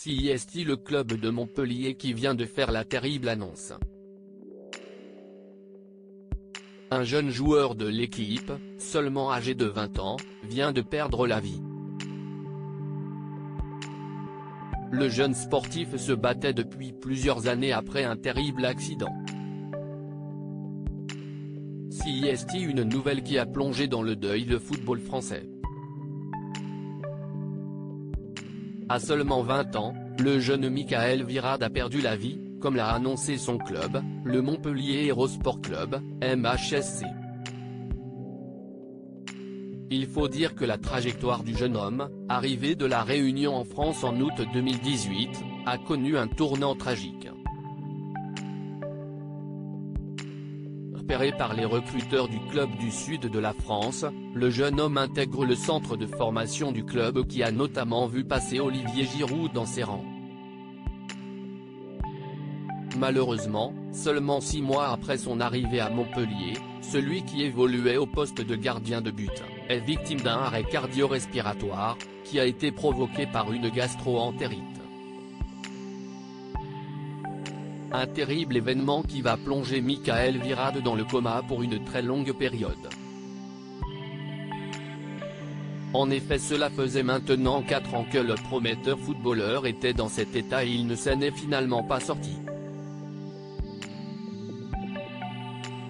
CIST, le club de Montpellier qui vient de faire la terrible annonce. Un jeune joueur de l'équipe, seulement âgé de 20 ans, vient de perdre la vie. Le jeune sportif se battait depuis plusieurs années après un terrible accident. CIST, une nouvelle qui a plongé dans le deuil le football français. À seulement 20 ans, le jeune Michael Virade a perdu la vie, comme l'a annoncé son club, le Montpellier Hérault Sport Club, MHSC. Il faut dire que la trajectoire du jeune homme, arrivé de La Réunion en France en août 2018, a connu un tournant tragique. Repéré par les recruteurs du club du sud de la France, le jeune homme intègre le centre de formation du club qui a notamment vu passer Olivier Giroud dans ses rangs. Malheureusement, seulement 6 mois après son arrivée à Montpellier, celui qui évoluait au poste de gardien de but, est victime d'un arrêt cardio-respiratoire, qui a été provoqué par une gastro-entérite. Un terrible événement qui va plonger Michael Virade dans le coma pour une très longue période. En effet, cela faisait maintenant 4 ans que le prometteur footballeur était dans cet état et il ne s'en est finalement pas sorti.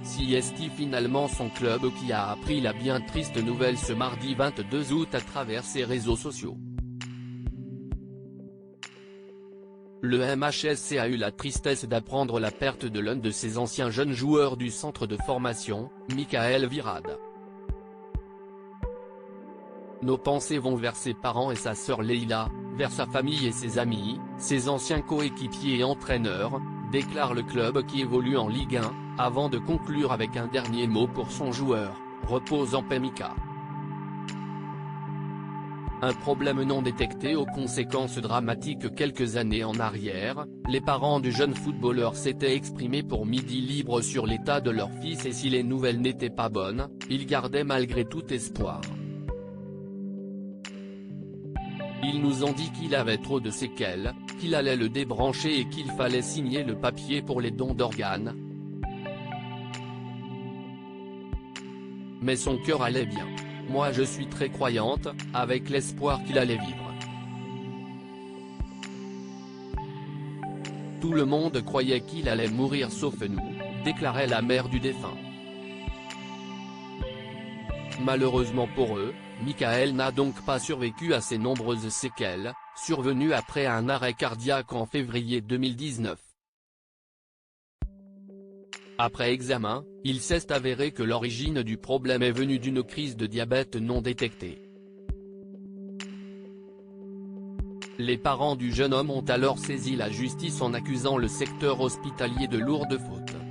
CIST, finalement son club qui a appris la bien triste nouvelle ce mardi 22 août à travers ses réseaux sociaux. Le MHSC a eu la tristesse d'apprendre la perte de l'un de ses anciens jeunes joueurs du centre de formation, Michael Virade. Nos pensées vont vers ses parents et sa sœur Leïla, vers sa famille et ses amis, ses anciens coéquipiers et entraîneurs, déclare le club qui évolue en Ligue 1, avant de conclure avec un dernier mot pour son joueur, repose en paix Mika. Un problème non détecté aux conséquences dramatiques. Quelques années en arrière, les parents du jeune footballeur s'étaient exprimés pour Midi Libre sur l'état de leur fils et si les nouvelles n'étaient pas bonnes, ils gardaient malgré tout espoir. Ils nous ont dit qu'il avait trop de séquelles, qu'il allait le débrancher et qu'il fallait signer le papier pour les dons d'organes. Mais son cœur allait bien. Moi je suis très croyante, avec l'espoir qu'il allait vivre. Tout le monde croyait qu'il allait mourir sauf nous, déclarait la mère du défunt. Malheureusement pour eux, Michael n'a donc pas survécu à ces nombreuses séquelles, survenues après un arrêt cardiaque en février 2019. Après examen, il s'est avéré que l'origine du problème est venue d'une crise de diabète non détectée. Les parents du jeune homme ont alors saisi la justice en accusant le secteur hospitalier de lourdes fautes.